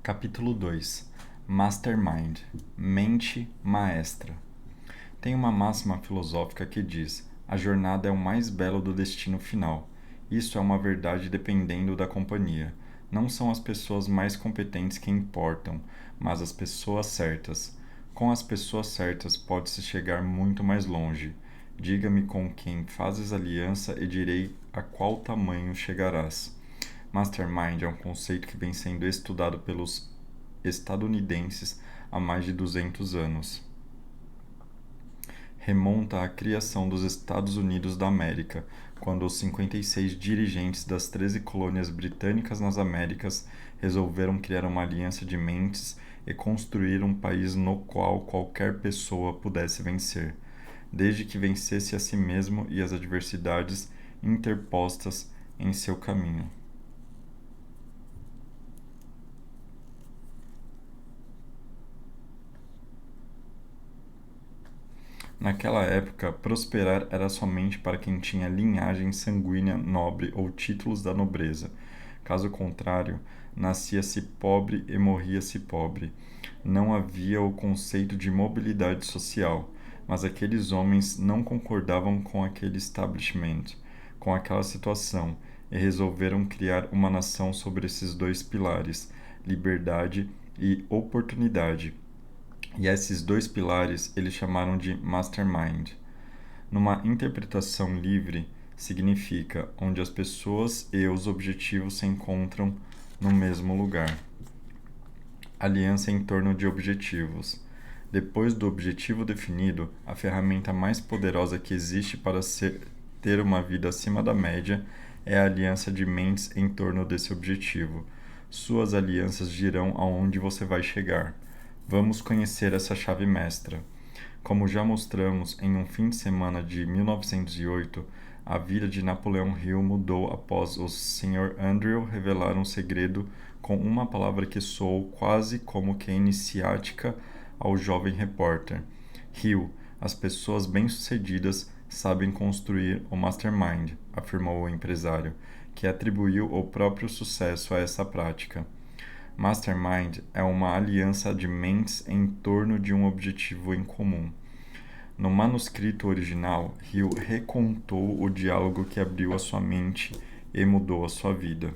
Capítulo 2. Mastermind. Mente maestra. Tem uma máxima filosófica que diz: a jornada é o mais belo do destino final. Isso é uma verdade dependendo da companhia. Não são as pessoas mais competentes que importam, mas as pessoas certas. Com as pessoas certas pode-se chegar muito mais longe. Diga-me com quem fazes aliança e direi a qual tamanho chegarás. Mastermind é um conceito que vem sendo estudado pelos estadunidenses há mais de 200 anos. Remonta à criação dos Estados Unidos da América, quando os 56 dirigentes das 13 colônias britânicas nas Américas resolveram criar uma aliança de mentes e construir um país no qual qualquer pessoa pudesse vencer, desde que vencesse a si mesmo e as adversidades interpostas em seu caminho. Naquela época, prosperar era somente para quem tinha linhagem sanguínea nobre ou títulos da nobreza. Caso contrário, nascia-se pobre e morria-se pobre. Não havia o conceito de mobilidade social, mas aqueles homens não concordavam com aquele establishment, com aquela situação, e resolveram criar uma nação sobre esses dois pilares, liberdade e oportunidade. E esses dois pilares eles chamaram de Mastermind. Numa interpretação livre, significa onde as pessoas e os objetivos se encontram no mesmo lugar. Aliança em torno de objetivos. Depois do objetivo definido, a ferramenta mais poderosa que existe para ter uma vida acima da média é a aliança de mentes em torno desse objetivo. Suas alianças dirão aonde você vai chegar. Vamos conhecer essa chave mestra. Como já mostramos em um fim de semana de 1908, a vida de Napoleão Hill mudou após o Sr. Andrew revelar um segredo com uma palavra que soou quase como que iniciática ao jovem repórter. Hill, as pessoas bem-sucedidas sabem construir o mastermind, afirmou o empresário, que atribuiu o próprio sucesso a essa prática. Mastermind é uma aliança de mentes em torno de um objetivo em comum. No manuscrito original, Hill recontou o diálogo que abriu a sua mente e mudou a sua vida.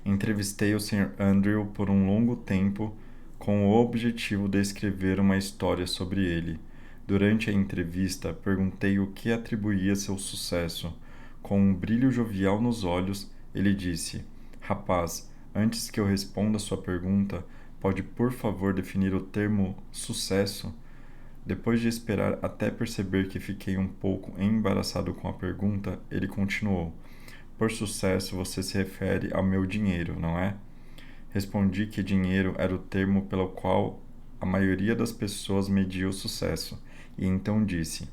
Entrevistei o Sr. Andrew por um longo tempo com o objetivo de escrever uma história sobre ele. Durante a entrevista, perguntei o que atribuía seu sucesso. Com um brilho jovial nos olhos, ele disse: Rapaz, antes que eu responda sua pergunta, pode por favor definir o termo sucesso? Depois de esperar até perceber que fiquei um pouco embaraçado com a pergunta, ele continuou: Por sucesso você se refere ao meu dinheiro, não é? Respondi que dinheiro era o termo pelo qual a maioria das pessoas media o sucesso, e então disse: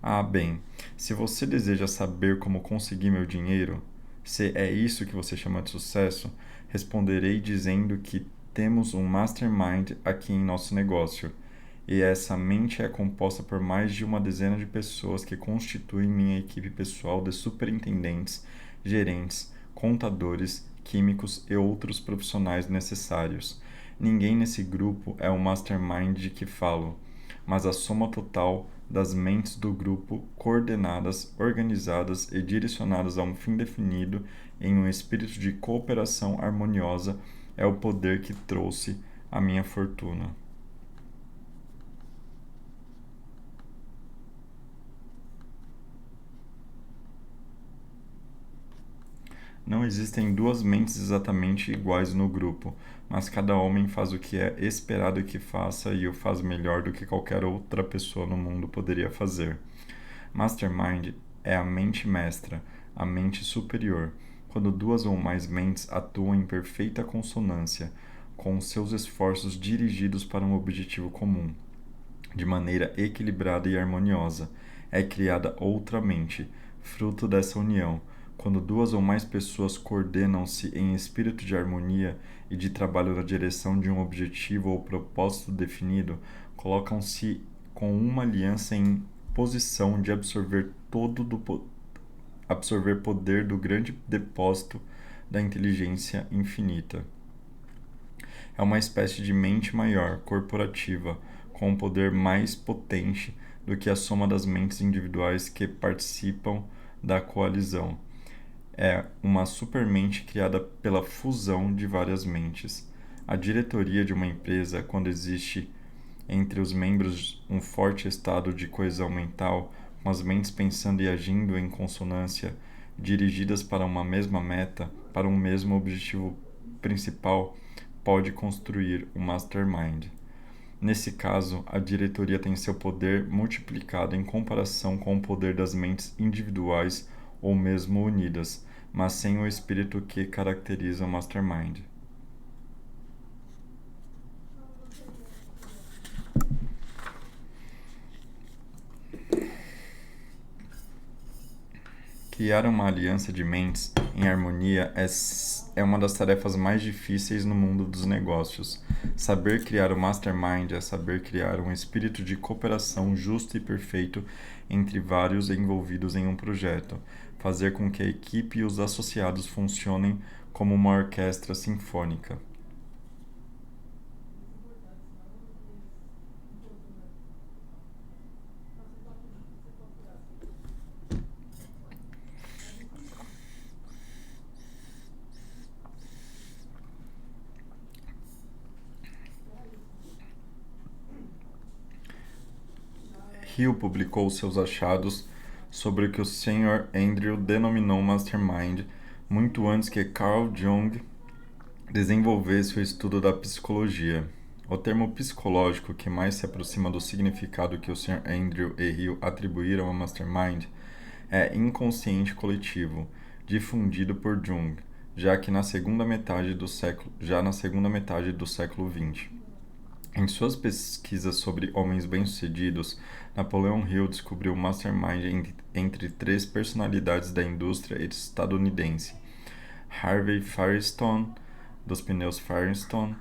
Ah, bem, se você deseja saber como consegui meu dinheiro, se é isso que você chama de sucesso, responderei dizendo que temos um mastermind aqui em nosso negócio, e essa mente é composta por mais de uma dezena de pessoas que constituem minha equipe pessoal de superintendentes, gerentes, contadores, químicos e outros profissionais necessários. Ninguém nesse grupo é o mastermind de que falo, mas a soma total das mentes do grupo coordenadas, organizadas e direcionadas a um fim definido em um espírito de cooperação harmoniosa é o poder que trouxe a minha fortuna. Não existem duas mentes exatamente iguais no grupo, mas cada homem faz o que é esperado que faça e o faz melhor do que qualquer outra pessoa no mundo poderia fazer. Mastermind é a mente mestra, a mente superior, quando duas ou mais mentes atuam em perfeita consonância, com seus esforços dirigidos para um objetivo comum. De maneira equilibrada e harmoniosa, é criada outra mente, fruto dessa união, quando duas ou mais pessoas coordenam-se em espírito de harmonia e de trabalho na direção de um objetivo ou propósito definido, colocam-se com uma aliança em posição de absorver poder do grande depósito da inteligência infinita. É uma espécie de mente maior, corporativa, com um poder mais potente do que a soma das mentes individuais que participam da coalizão. É uma supermente criada pela fusão de várias mentes. A diretoria de uma empresa, quando existe entre os membros um forte estado de coesão mental, com as mentes pensando e agindo em consonância, dirigidas para uma mesma meta, para um mesmo objetivo principal, pode construir um mastermind. Nesse caso, a diretoria tem seu poder multiplicado em comparação com o poder das mentes individuais ou mesmo unidas, mas sem o espírito que caracteriza o mastermind. Criar uma aliança de mentes em harmonia é uma das tarefas mais difíceis no mundo dos negócios. Saber criar o mastermind é saber criar um espírito de cooperação justo e perfeito entre vários envolvidos em um projeto, fazer com que a equipe e os associados funcionem como uma orquestra sinfônica. Hill publicou seus achados sobre o que o Sr. Andrew denominou Mastermind muito antes que Carl Jung desenvolvesse o estudo da psicologia. O termo psicológico que mais se aproxima do significado que o Sr. Andrew e Hill atribuíram ao Mastermind é inconsciente coletivo, difundido por Jung, já na segunda metade do século XX. Em suas pesquisas sobre homens bem-sucedidos, Napoleon Hill descobriu o mastermind entre três personalidades da indústria estadunidense: Harvey Firestone, dos pneus Firestone,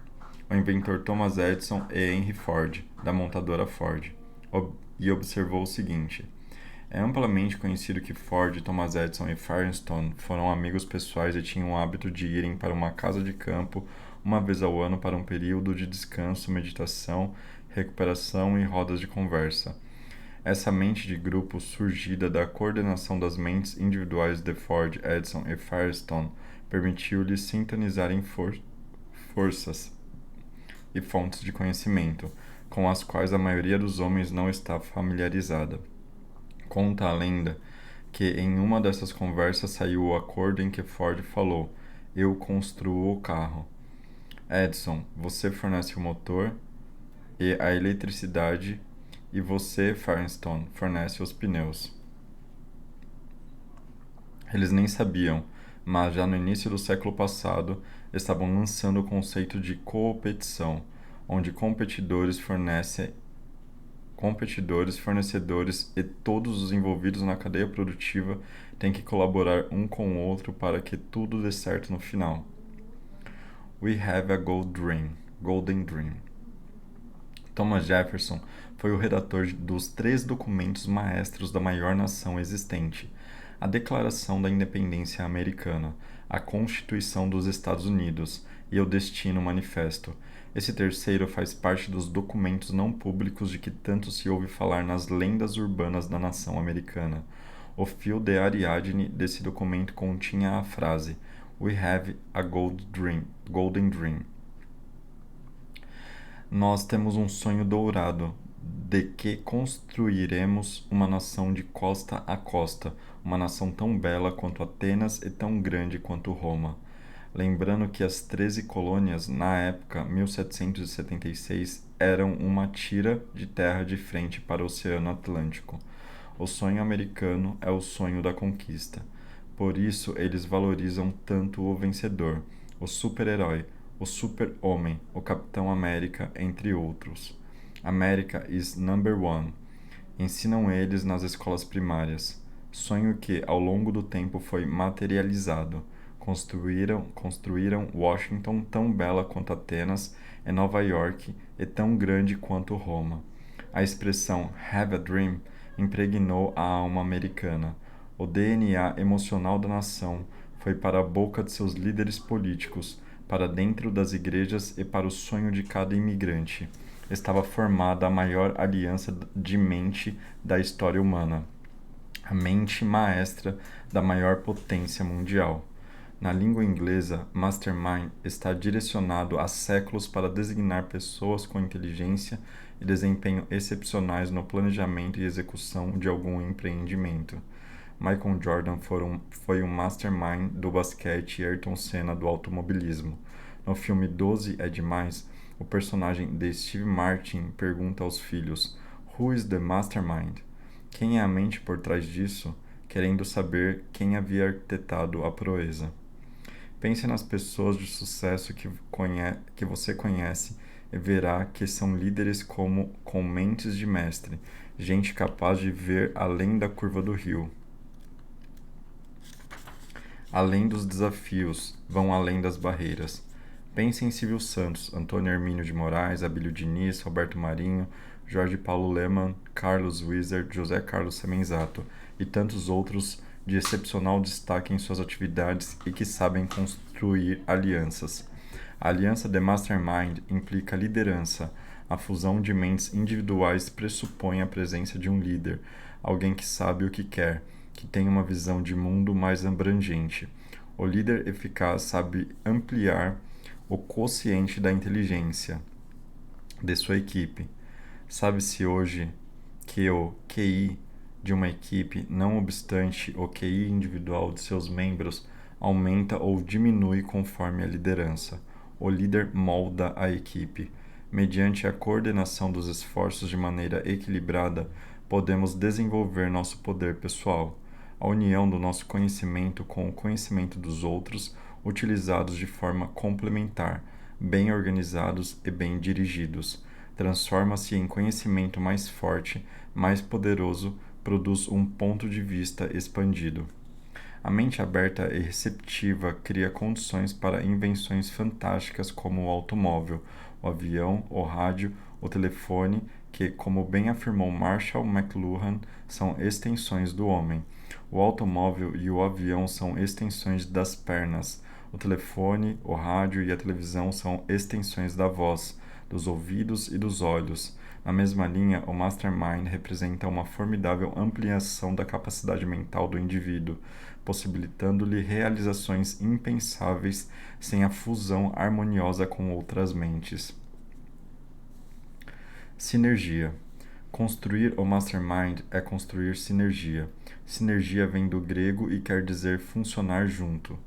o inventor Thomas Edison e Henry Ford, da montadora Ford. E observou o seguinte: é amplamente conhecido que Ford, Thomas Edison e Firestone foram amigos pessoais e tinham o hábito de irem para uma casa de campo uma vez ao ano para um período de descanso, meditação, recuperação e rodas de conversa. Essa mente de grupo, surgida da coordenação das mentes individuais de Ford, Edison e Firestone, permitiu-lhes sintonizarem forças e fontes de conhecimento, com as quais a maioria dos homens não está familiarizada. Conta a lenda que em uma dessas conversas saiu o acordo em que Ford falou: "Eu construo o carro. Edison, você fornece o motor e a eletricidade e você, Firestone, fornece os pneus." Eles nem sabiam, mas já no início do século passado estavam lançando o conceito de coopetição, onde competidores, fornecedores e todos os envolvidos na cadeia produtiva têm que colaborar um com o outro para que tudo dê certo no final. We have a golden dream. Thomas Jefferson foi o redator dos três documentos maestros da maior nação existente: a Declaração da Independência Americana, a Constituição dos Estados Unidos e o Destino Manifesto. Esse terceiro faz parte dos documentos não públicos de que tanto se ouve falar nas lendas urbanas da nação americana. O fio de Ariadne desse documento continha a frase: We have a golden dream. Nós temos um sonho dourado de que construiremos uma nação de costa a costa, uma nação tão bela quanto Atenas e tão grande quanto Roma. Lembrando que as 13 colônias, na época 1776, eram uma tira de terra de frente para o Oceano Atlântico. O sonho americano é o sonho da conquista. Por isso eles valorizam tanto o vencedor, o super-herói, o super-homem, o Capitão América, entre outros. America is number one. Ensinam eles nas escolas primárias. Sonho que, ao longo do tempo, foi materializado. Construíram Washington tão bela quanto Atenas e Nova York e tão grande quanto Roma. A expressão "have a dream" impregnou a alma americana. O DNA emocional da nação Foi para a boca de seus líderes políticos, para dentro das igrejas e para o sonho de cada imigrante. Estava formada a maior aliança de mente da história humana, a mente maestra da maior potência mundial. Na língua inglesa, mastermind está direcionado há séculos para designar pessoas com inteligência e desempenho excepcionais no planejamento e execução de algum empreendimento. Michael Jordan foi um mastermind do basquete e Ayrton Senna do automobilismo. No filme 12 é Demais, o personagem de Steve Martin pergunta aos filhos: Who is the mastermind? Quem é a mente por trás disso? Querendo saber quem havia arquitetado a proeza. Pense nas pessoas de sucesso que você conhece e verá que são líderes com mentes de mestre, gente capaz de ver além da curva do rio. Além dos desafios, vão além das barreiras. Pense em Silvio Santos, Antônio Hermínio de Moraes, Abílio Diniz, Roberto Marinho, Jorge Paulo Lemann, Carlos Wizard, José Carlos Semenzato e tantos outros de excepcional destaque em suas atividades e que sabem construir alianças. A aliança de Mastermind implica liderança. A fusão de mentes individuais pressupõe a presença de um líder, alguém que sabe o que quer, que tem uma visão de mundo mais abrangente. O líder eficaz sabe ampliar o quociente da inteligência de sua equipe. Sabe-se hoje que o QI de uma equipe, não obstante o QI individual de seus membros, aumenta ou diminui conforme a liderança. O líder molda a equipe. Mediante a coordenação dos esforços de maneira equilibrada, podemos desenvolver nosso poder pessoal. A união do nosso conhecimento com o conhecimento dos outros, utilizados de forma complementar, bem organizados e bem dirigidos, transforma-se em conhecimento mais forte, mais poderoso, produz um ponto de vista expandido. A mente aberta e receptiva cria condições para invenções fantásticas como o automóvel, o avião, o rádio, o telefone, que, como bem afirmou Marshall McLuhan, são extensões do homem. O automóvel e o avião são extensões das pernas. O telefone, o rádio e a televisão são extensões da voz, dos ouvidos e dos olhos. Na mesma linha, o Mastermind representa uma formidável ampliação da capacidade mental do indivíduo, possibilitando-lhe realizações impensáveis sem a fusão harmoniosa com outras mentes. Sinergia. Construir o Mastermind é construir sinergia. Sinergia vem do grego e quer dizer funcionar junto.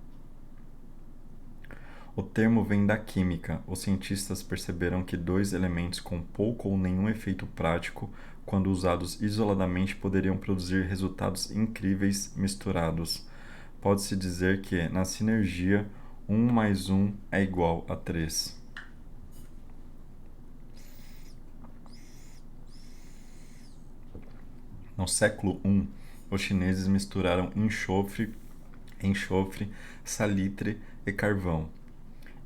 O termo vem da química. Os cientistas perceberam que dois elementos com pouco ou nenhum efeito prático, quando usados isoladamente, poderiam produzir resultados incríveis misturados. Pode-se dizer que, na sinergia, 1 mais 1 é igual a 3. No século I, os chineses misturaram enxofre, salitre e carvão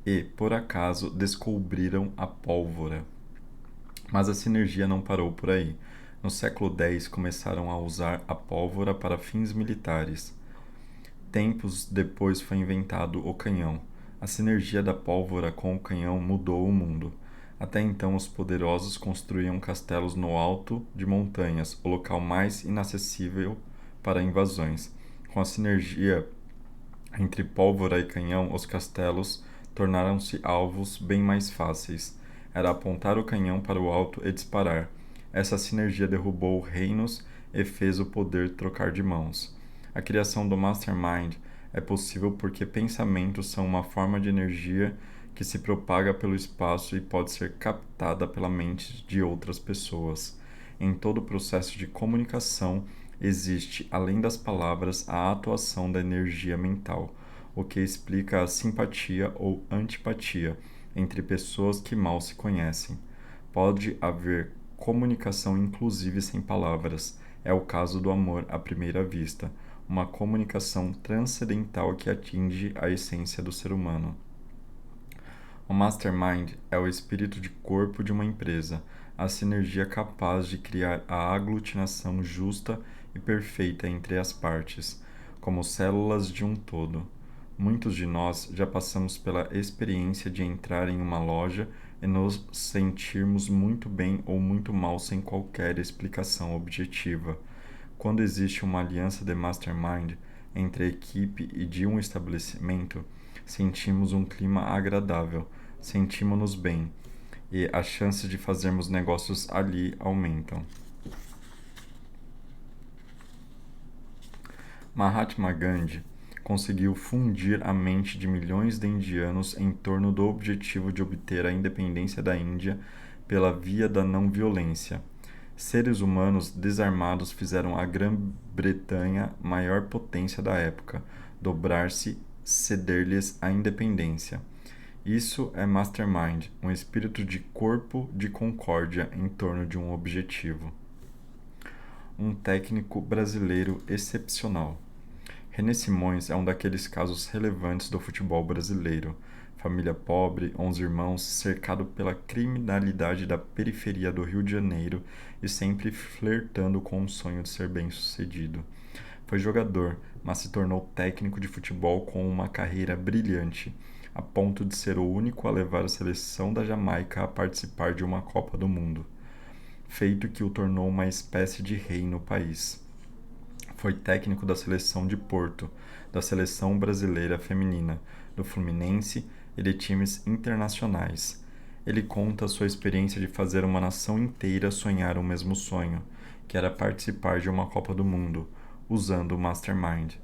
e, por acaso, descobriram a pólvora. Mas a sinergia não parou por aí. No século X, começaram a usar a pólvora para fins militares. Tempos depois foi inventado o canhão. A sinergia da pólvora com o canhão mudou o mundo. Até então, os poderosos construíam castelos no alto de montanhas, o local mais inacessível para invasões. Com a sinergia entre pólvora e canhão, os castelos tornaram-se alvos bem mais fáceis. Era apontar o canhão para o alto e disparar. Essa sinergia derrubou reinos e fez o poder trocar de mãos. A criação do Mastermind é possível porque pensamentos são uma forma de energia que se propaga pelo espaço e pode ser captada pela mente de outras pessoas. Em todo o processo de comunicação existe, além das palavras, a atuação da energia mental, o que explica a simpatia ou antipatia entre pessoas que mal se conhecem. Pode haver comunicação inclusive sem palavras. É o caso do amor à primeira vista, uma comunicação transcendental que atinge a essência do ser humano. O Mastermind é o espírito de corpo de uma empresa, a sinergia capaz de criar a aglutinação justa e perfeita entre as partes, como células de um todo. Muitos de nós já passamos pela experiência de entrar em uma loja e nos sentirmos muito bem ou muito mal sem qualquer explicação objetiva. Quando existe uma aliança de mastermind entre a equipe e de um estabelecimento, sentimos um clima agradável, sentimos-nos bem e as chances de fazermos negócios ali aumentam. Mahatma Gandhi conseguiu fundir a mente de milhões de indianos em torno do objetivo de obter a independência da Índia pela via da não-violência. Seres humanos desarmados fizeram a Grã-Bretanha, maior potência da época, dobrar-se, ceder-lhes a independência. Isso é mastermind, um espírito de corpo de concórdia em torno de um objetivo. Um técnico brasileiro excepcional. René Simões é um daqueles casos relevantes do futebol brasileiro. Família pobre, 11 irmãos, cercado pela criminalidade da periferia do Rio de Janeiro e sempre flertando com o sonho de ser bem-sucedido. Foi jogador, mas se tornou técnico de futebol com uma carreira brilhante, a ponto de ser o único a levar a seleção da Jamaica a participar de uma Copa do Mundo, feito que o tornou uma espécie de rei no país. Foi técnico da seleção de Porto, da seleção brasileira feminina, do Fluminense e de times internacionais. Ele conta sua experiência de fazer uma nação inteira sonhar o mesmo sonho, que era participar de uma Copa do Mundo, usando o Mastermind.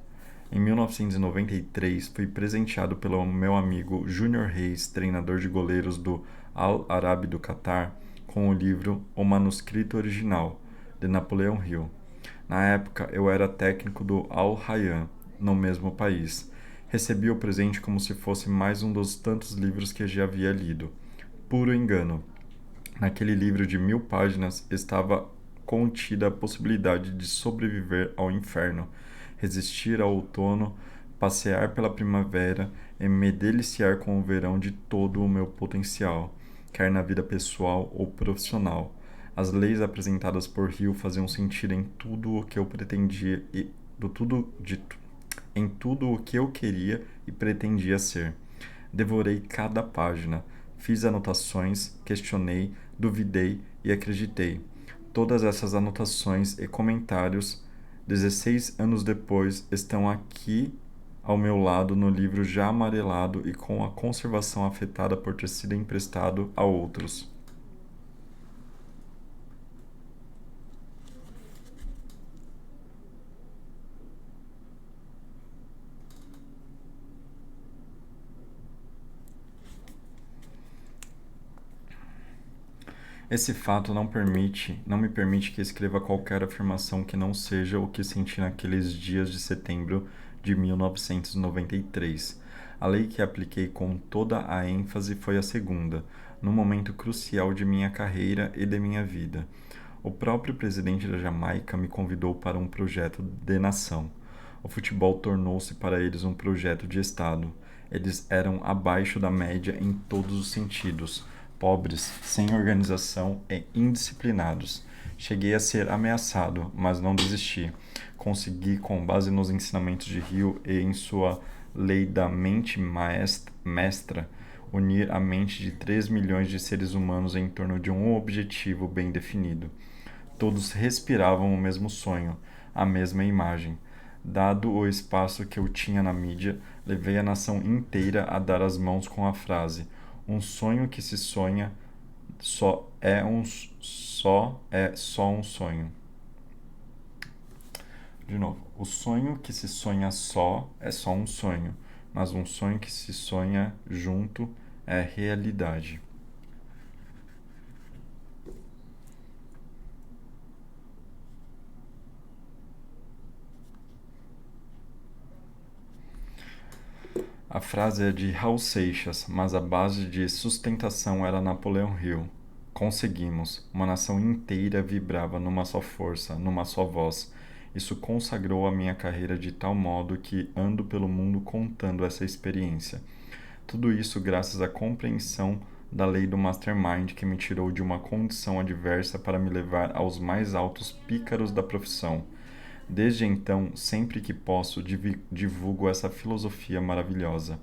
Em 1993, fui presenteado pelo meu amigo Júnior Reis, treinador de goleiros do Al Arabi do Catar, com o livro O Manuscrito Original, de Napoleão Hill. Na época, eu era técnico do Al Rayyan, no mesmo país. Recebi o presente como se fosse mais um dos tantos livros que já havia lido. Puro engano. Naquele livro de 1000 páginas estava contida a possibilidade de sobreviver ao inferno, resistir ao outono, passear pela primavera e me deliciar com o verão de todo o meu potencial, quer na vida pessoal ou profissional. As leis apresentadas por Hill faziam sentido em tudo o que eu pretendia e do tudo dito, em tudo o que eu queria e pretendia ser. Devorei cada página, fiz anotações, questionei, duvidei e acreditei. Todas essas anotações e comentários, 16 anos depois, estão aqui ao meu lado no livro já amarelado e com a conservação afetada por ter sido emprestado a outros. Esse fato não me permite que escreva qualquer afirmação que não seja o que senti naqueles dias de setembro de 1993. A lei que apliquei com toda a ênfase foi a segunda, num momento crucial de minha carreira e de minha vida. O próprio presidente da Jamaica me convidou para um projeto de nação. O futebol tornou-se para eles um projeto de Estado. Eles eram abaixo da média em todos os sentidos, pobres, sem organização e indisciplinados. Cheguei a ser ameaçado, mas não desisti. Consegui, com base nos ensinamentos de Hill e em sua lei da mente mestra, unir a mente de 3 milhões de seres humanos em torno de um objetivo bem definido. Todos respiravam o mesmo sonho, a mesma imagem. Dado o espaço que eu tinha na mídia, levei a nação inteira a dar as mãos com a frase: um sonho que se sonha só um sonho. De novo, o sonho que se sonha só é só um sonho, mas um sonho que se sonha junto é realidade. A frase é de Raul Seixas, mas a base de sustentação era Napoleão Hill. Conseguimos. Uma nação inteira vibrava numa só força, numa só voz. Isso consagrou a minha carreira de tal modo que ando pelo mundo contando essa experiência. Tudo isso graças à compreensão da lei do Mastermind que me tirou de uma condição adversa para me levar aos mais altos pícaros da profissão. Desde então, sempre que posso, divulgo essa filosofia maravilhosa.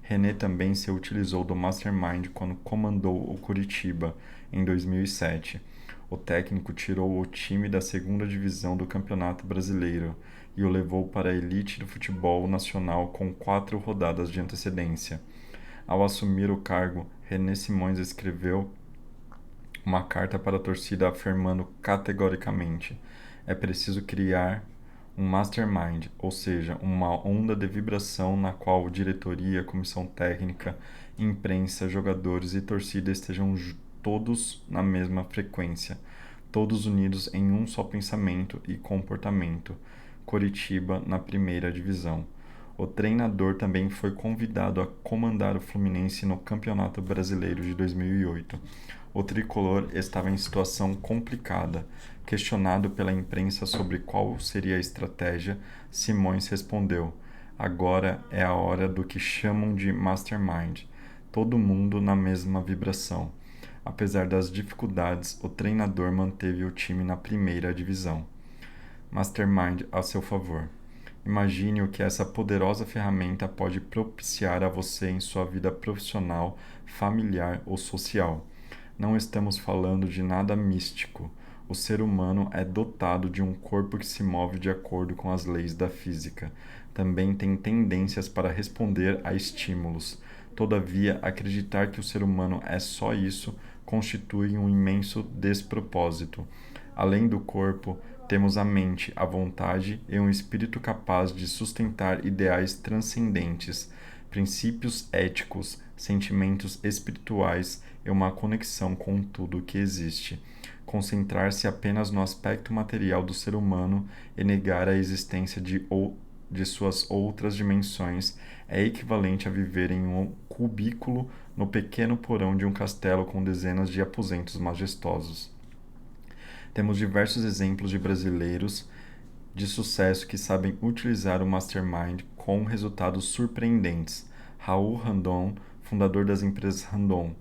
René também se utilizou do Mastermind quando comandou o Curitiba em 2007. O técnico tirou o time da segunda divisão do Campeonato Brasileiro e o levou para a elite do futebol nacional com 4 rodadas de antecedência. Ao assumir o cargo, René Simões escreveu uma carta para a torcida afirmando categoricamente: é preciso criar um mastermind, ou seja, uma onda de vibração na qual diretoria, comissão técnica, imprensa, jogadores e torcida estejam todos na mesma frequência, todos unidos em um só pensamento e comportamento. Coritiba na primeira divisão. O treinador também foi convidado a comandar o Fluminense no Campeonato Brasileiro de 2008. O tricolor estava em situação complicada. Questionado pela imprensa sobre qual seria a estratégia, Simões respondeu: agora é a hora do que chamam de mastermind. Todo mundo na mesma vibração. Apesar das dificuldades, o treinador manteve o time na primeira divisão. Mastermind a seu favor. Imagine o que essa poderosa ferramenta pode propiciar a você em sua vida profissional, familiar ou social. Não estamos falando de nada místico. O ser humano é dotado de um corpo que se move de acordo com as leis da física. Também tem tendências para responder a estímulos. Todavia, acreditar que o ser humano é só isso constitui um imenso despropósito. Além do corpo, temos a mente, a vontade e um espírito capaz de sustentar ideais transcendentes, princípios éticos, sentimentos espirituais e uma conexão com tudo que existe. Concentrar-se apenas no aspecto material do ser humano e negar a existência de suas outras dimensões é equivalente a viver em um cubículo no pequeno porão de um castelo com dezenas de aposentos majestosos. Temos diversos exemplos de brasileiros de sucesso que sabem utilizar o Mastermind com resultados surpreendentes. Raul Randon, fundador das empresas Randon,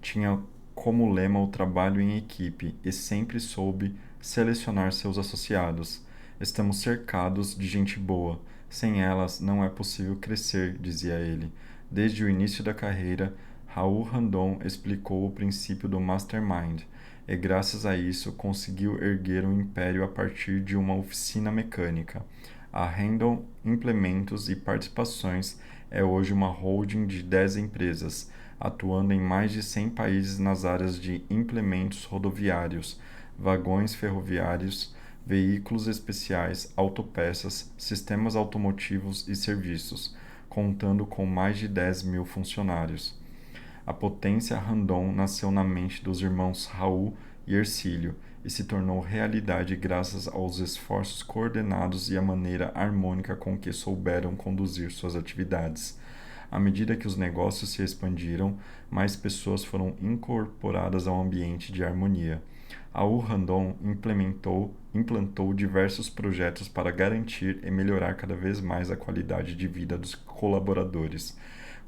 tinha como lema o trabalho em equipe e sempre soube selecionar seus associados. Estamos cercados de gente boa. Sem elas não é possível crescer, dizia ele. Desde o início da carreira, Raul Randon explicou o princípio do Mastermind e, graças a isso, conseguiu erguer um império a partir de uma oficina mecânica. A Randon Implementos e Participações é hoje uma holding de 10 empresas, atuando em mais de 100 países nas áreas de implementos rodoviários, vagões ferroviários, veículos especiais, autopeças, sistemas automotivos e serviços, contando com mais de 10.000 funcionários. A potência Randon nasceu na mente dos irmãos Raul e Hercílio e se tornou realidade graças aos esforços coordenados e à maneira harmônica com que souberam conduzir suas atividades. À medida que os negócios se expandiram, mais pessoas foram incorporadas ao ambiente de harmonia. Raul Randon implantou diversos projetos para garantir e melhorar cada vez mais a qualidade de vida dos colaboradores,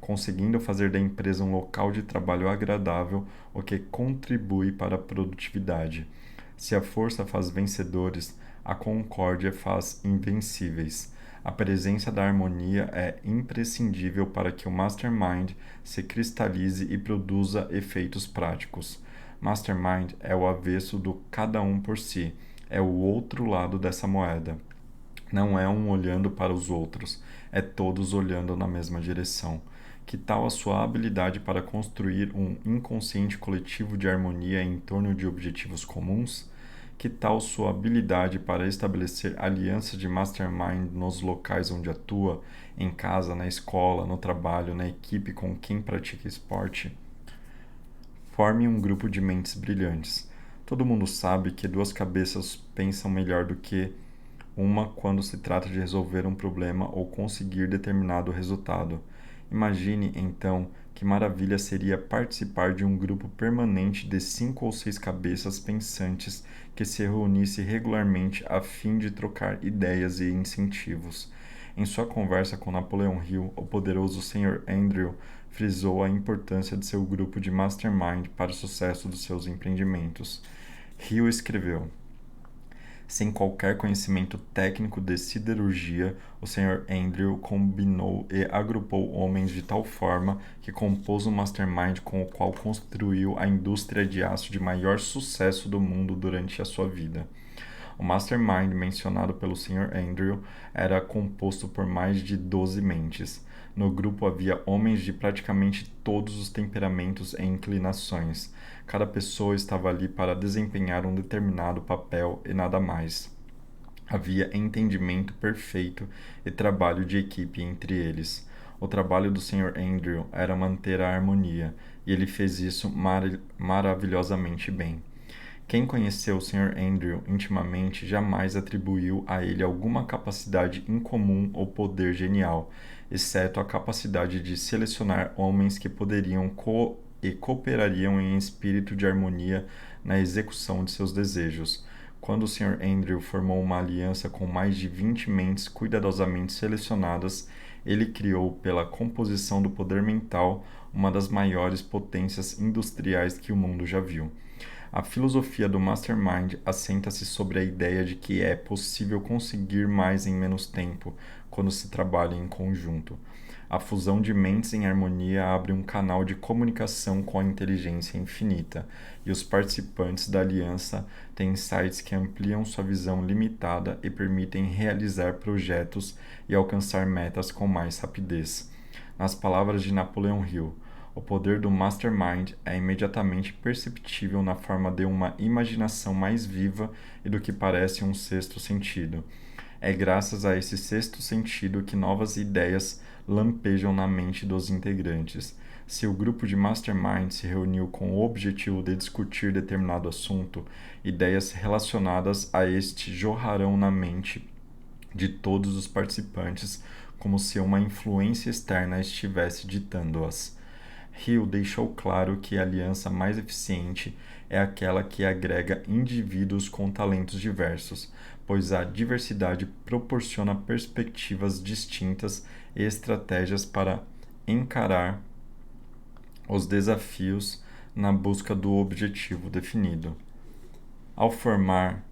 conseguindo fazer da empresa um local de trabalho agradável, o que contribui para a produtividade. Se a força faz vencedores, a concórdia faz invencíveis. A presença da harmonia é imprescindível para que o Mastermind se cristalize e produza efeitos práticos. Mastermind é o avesso do cada um por si, é o outro lado dessa moeda. Não é um olhando para os outros, é todos olhando na mesma direção. Que tal a sua habilidade para construir um inconsciente coletivo de harmonia em torno de objetivos comuns? Que tal sua habilidade para estabelecer alianças de mastermind nos locais onde atua, em casa, na escola, no trabalho, na equipe com quem pratica esporte? Forme um grupo de mentes brilhantes. Todo mundo sabe que duas cabeças pensam melhor do que uma quando se trata de resolver um problema ou conseguir determinado resultado. Imagine, então, que maravilha seria participar de um grupo permanente de 5 ou 6 cabeças pensantes que se reunisse regularmente a fim de trocar ideias e incentivos. Em sua conversa com Napoleão Hill, o poderoso Sr. Andrew frisou a importância de seu grupo de mastermind para o sucesso dos seus empreendimentos. Hill escreveu: Sem qualquer conhecimento técnico de siderurgia, o Sr. Andrew combinou e agrupou homens de tal forma que compôs um mastermind com o qual construiu a indústria de aço de maior sucesso do mundo durante a sua vida. O mastermind mencionado pelo Sr. Andrew era composto por mais de 12 mentes. No grupo havia homens de praticamente todos os temperamentos e inclinações. Cada pessoa estava ali para desempenhar um determinado papel e nada mais. Havia entendimento perfeito e trabalho de equipe entre eles. O trabalho do Sr. Andrew era manter a harmonia, e ele fez isso maravilhosamente bem. Quem conheceu o Sr. Andrew intimamente jamais atribuiu a ele alguma capacidade incomum ou poder genial, exceto a capacidade de selecionar homens que poderiam e cooperariam em espírito de harmonia na execução de seus desejos. Quando o Sr. Andrew formou uma aliança com mais de 20 mentes cuidadosamente selecionadas, ele criou, pela composição do poder mental, uma das maiores potências industriais que o mundo já viu. A filosofia do Mastermind assenta-se sobre a ideia de que é possível conseguir mais em menos tempo quando se trabalha em conjunto. A fusão de mentes em harmonia abre um canal de comunicação com a inteligência infinita, e os participantes da aliança têm insights que ampliam sua visão limitada e permitem realizar projetos e alcançar metas com mais rapidez. Nas palavras de Napoleon Hill, o poder do Mastermind é imediatamente perceptível na forma de uma imaginação mais viva e do que parece um sexto sentido. É graças a esse sexto sentido que novas ideias lampejam na mente dos integrantes. Se o grupo de Mastermind se reuniu com o objetivo de discutir determinado assunto, ideias relacionadas a este jorrarão na mente de todos os participantes, como se uma influência externa estivesse ditando-as. Hill deixou claro que a aliança mais eficiente é aquela que agrega indivíduos com talentos diversos, pois a diversidade proporciona perspectivas distintas e estratégias para encarar os desafios na busca do objetivo definido. Ao formar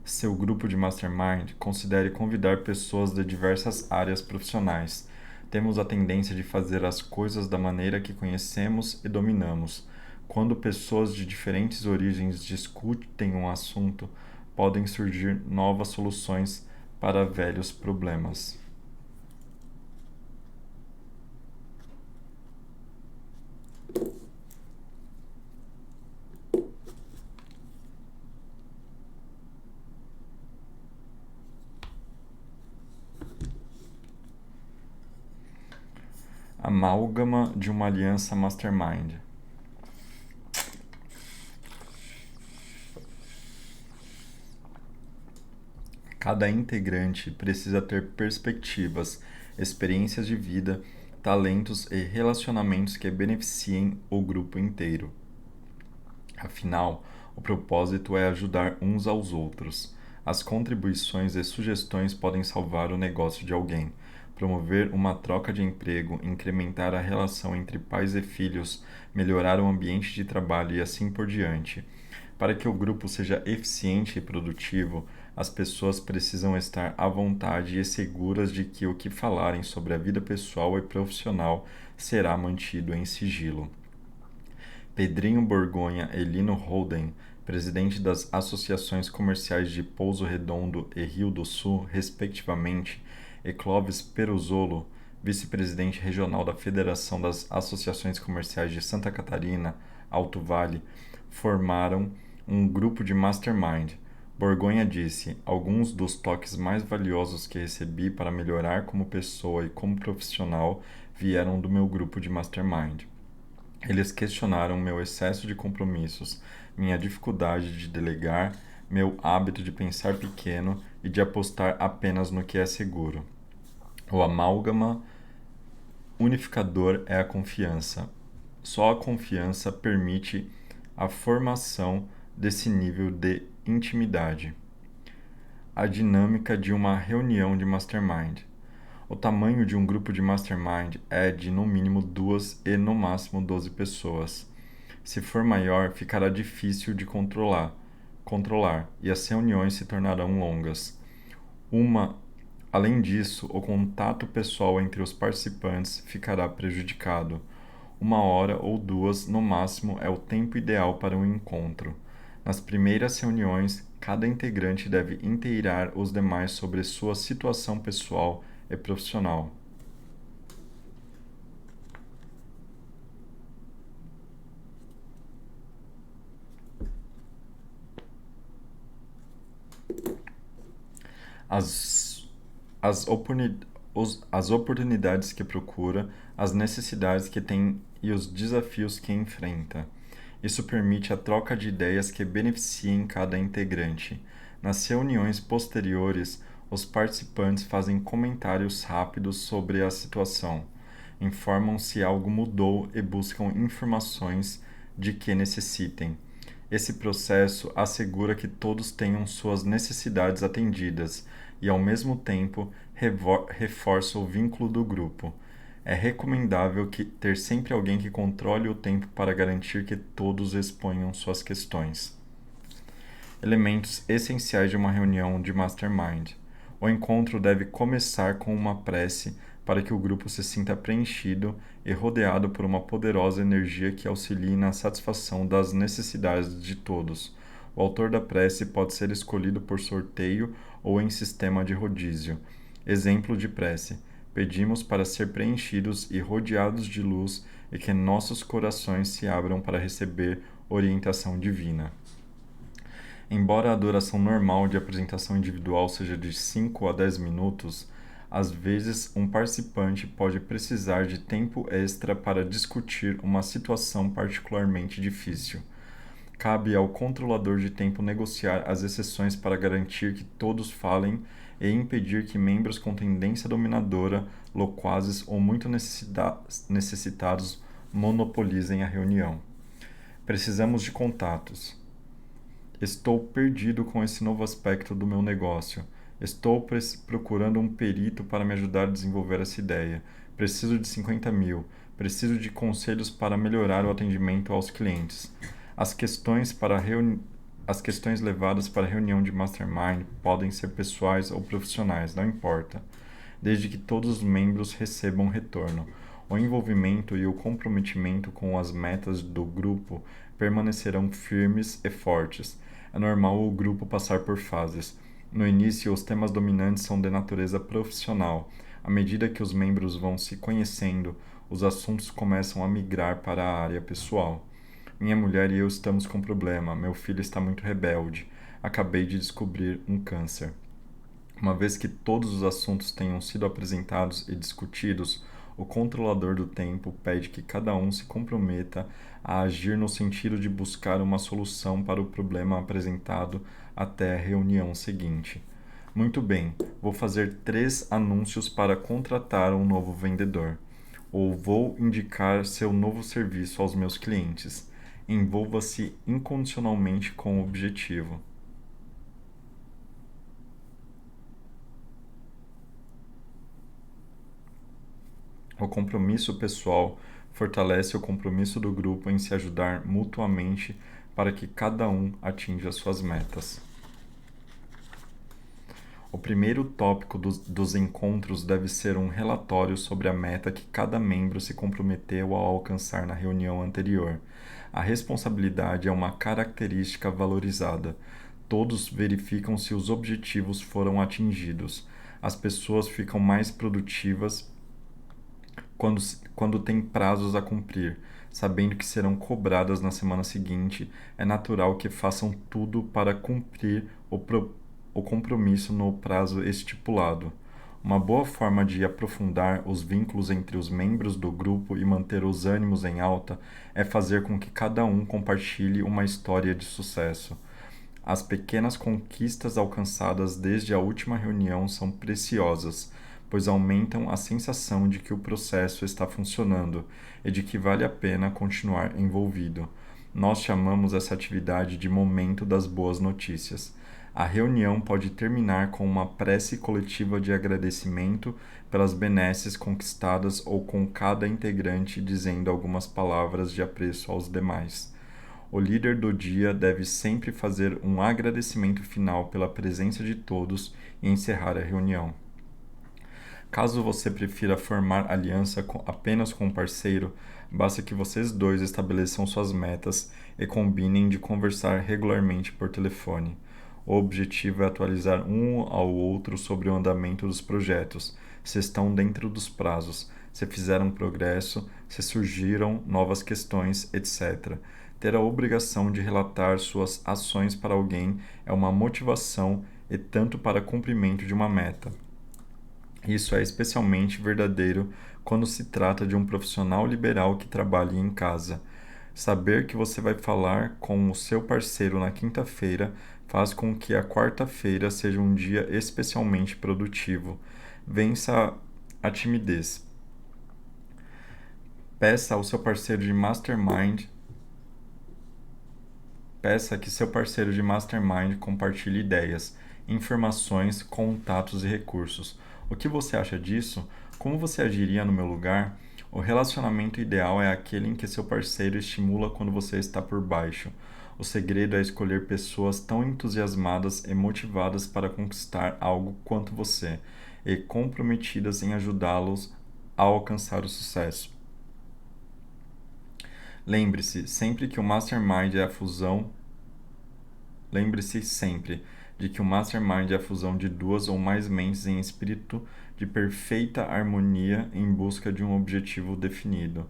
seu grupo de mastermind, considere convidar pessoas de diversas áreas profissionais. Temos a tendência de fazer as coisas da maneira que conhecemos e dominamos. Quando pessoas de diferentes origens discutem um assunto, podem surgir novas soluções para velhos problemas. Amálgama de uma aliança mastermind. Cada integrante precisa ter perspectivas, experiências de vida, talentos e relacionamentos que beneficiem o grupo inteiro. Afinal, o propósito é ajudar uns aos outros. As contribuições e sugestões podem salvar o negócio de alguém, promover uma troca de emprego, incrementar a relação entre pais e filhos, melhorar o ambiente de trabalho e assim por diante. Para que o grupo seja eficiente e produtivo, as pessoas precisam estar à vontade e seguras de que o que falarem sobre a vida pessoal e profissional será mantido em sigilo. Pedrinho Borgonha e Lino Holden, presidente das associações comerciais de Pouso Redondo e Rio do Sul, respectivamente, e Clóvis Peruzzolo, vice-presidente regional da Federação das Associações Comerciais de Santa Catarina, Alto Vale, formaram um grupo de mastermind. Borgonha disse: alguns dos toques mais valiosos que recebi para melhorar como pessoa e como profissional vieram do meu grupo de mastermind. Eles questionaram meu excesso de compromissos, minha dificuldade de delegar, meu hábito de pensar pequeno e de apostar apenas no que é seguro. O amálgama unificador é a confiança. Só a confiança permite a formação desse nível de intimidade. A dinâmica de uma reunião de mastermind. O tamanho de um grupo de mastermind é de no mínimo 2 e no máximo 12 pessoas. Se for maior, ficará difícil de controlar. controlar, e as reuniões se tornarão longas. Uma Além disso, o contato pessoal entre os participantes ficará prejudicado. 1 hora ou 2, no máximo, é o tempo ideal para um encontro. Nas primeiras reuniões, cada integrante deve inteirar os demais sobre sua situação pessoal e profissional. As, as, oportuni- as oportunidades que procura, as necessidades que tem e os desafios que enfrenta. Isso permite a troca de ideias que beneficiem cada integrante. Nas reuniões posteriores, os participantes fazem comentários rápidos sobre a situação, informam se algo mudou e buscam informações de que necessitem. Esse processo assegura que todos tenham suas necessidades atendidas e, ao mesmo tempo, reforça o vínculo do grupo. É recomendável ter sempre alguém que controle o tempo para garantir que todos exponham suas questões. Elementos essenciais de uma reunião de mastermind. O encontro deve começar com uma prece para que o grupo se sinta preenchido e rodeado por uma poderosa energia que auxilie na satisfação das necessidades de todos. O autor da prece pode ser escolhido por sorteio ou em sistema de rodízio. Exemplo de prece: pedimos para ser preenchidos e rodeados de luz e que nossos corações se abram para receber orientação divina. Embora a duração normal de apresentação individual seja de 5 a 10 minutos, às vezes um participante pode precisar de tempo extra para discutir uma situação particularmente difícil. Cabe ao controlador de tempo negociar as exceções para garantir que todos falem e impedir que membros com tendência dominadora, loquazes ou muito necessitados monopolizem a reunião. Precisamos de contatos. Estou perdido com esse novo aspecto do meu negócio. Estou procurando um perito para me ajudar a desenvolver essa ideia. Preciso de 50 mil. Preciso de conselhos para melhorar o atendimento aos clientes. As questões, As questões levadas para a reunião de mastermind podem ser pessoais ou profissionais, não importa, desde que todos os membros recebam retorno. O envolvimento e o comprometimento com as metas do grupo permanecerão firmes e fortes. É normal o grupo passar por fases. No início, os temas dominantes são de natureza profissional. À medida que os membros vão se conhecendo, os assuntos começam a migrar para a área pessoal. Minha mulher e eu estamos com problema. Meu filho está muito rebelde. Acabei de descobrir um câncer. Uma vez que todos os assuntos tenham sido apresentados e discutidos, o controlador do tempo pede que cada um se comprometa a agir no sentido de buscar uma solução para o problema apresentado até a reunião seguinte. Muito bem, vou fazer 3 anúncios para contratar um novo vendedor. Ou vou indicar seu novo serviço aos meus clientes. Envolva-se incondicionalmente com o objetivo. O compromisso pessoal fortalece o compromisso do grupo em se ajudar mutuamente para que cada um atinja suas metas. O primeiro tópico dos encontros deve ser um relatório sobre a meta que cada membro se comprometeu a alcançar na reunião anterior. A responsabilidade é uma característica valorizada. Todos verificam se os objetivos foram atingidos. As pessoas ficam mais produtivas quando têm prazos a cumprir, sabendo que serão cobradas na semana seguinte. É natural que façam tudo para cumprir o compromisso no prazo estipulado. Uma boa forma de aprofundar os vínculos entre os membros do grupo e manter os ânimos em alta é fazer com que cada um compartilhe uma história de sucesso. As pequenas conquistas alcançadas desde a última reunião são preciosas, pois aumentam a sensação de que o processo está funcionando e de que vale a pena continuar envolvido. Nós chamamos essa atividade de momento das boas notícias. A reunião pode terminar com uma prece coletiva de agradecimento pelas benesses conquistadas ou com cada integrante dizendo algumas palavras de apreço aos demais. O líder do dia deve sempre fazer um agradecimento final pela presença de todos e encerrar a reunião. Caso você prefira formar aliança apenas com um parceiro, basta que vocês dois estabeleçam suas metas e combinem de conversar regularmente por telefone. O objetivo é atualizar um ao outro sobre o andamento dos projetos, se estão dentro dos prazos, se fizeram progresso, se surgiram novas questões, etc. Ter a obrigação de relatar suas ações para alguém é uma motivação e tanto para cumprimento de uma meta. Isso é especialmente verdadeiro quando se trata de um profissional liberal que trabalha em casa. Saber que você vai falar com o seu parceiro na quinta-feira faz com que a quarta-feira seja um dia especialmente produtivo. Vença a timidez. Peça ao seu parceiro de mastermind Peça que seu parceiro de mastermind compartilhe ideias, informações, contatos e recursos. O que você acha disso? Como você agiria no meu lugar? O relacionamento ideal é aquele em que seu parceiro estimula quando você está por baixo. O segredo é escolher pessoas tão entusiasmadas e motivadas para conquistar algo quanto você, e comprometidas em ajudá-los a alcançar o sucesso. Lembre-se sempre que o mastermind é a fusão Lembre-se sempre de que o Mastermind é a fusão de duas ou mais mentes em espírito de perfeita harmonia em busca de um objetivo definido.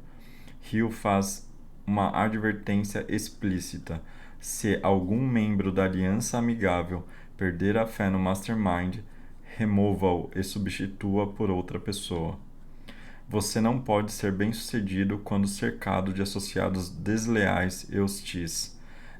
Hill faz uma advertência explícita: se algum membro da aliança amigável perder a fé no Mastermind, remova-o e substitua por outra pessoa. Você não pode ser bem-sucedido quando cercado de associados desleais e hostis.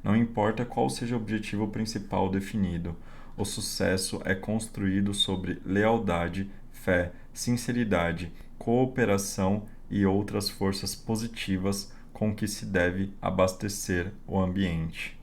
Não importa qual seja o objetivo principal definido, o sucesso é construído sobre lealdade, fé, sinceridade, cooperação e outras forças positivas com que se deve abastecer o ambiente.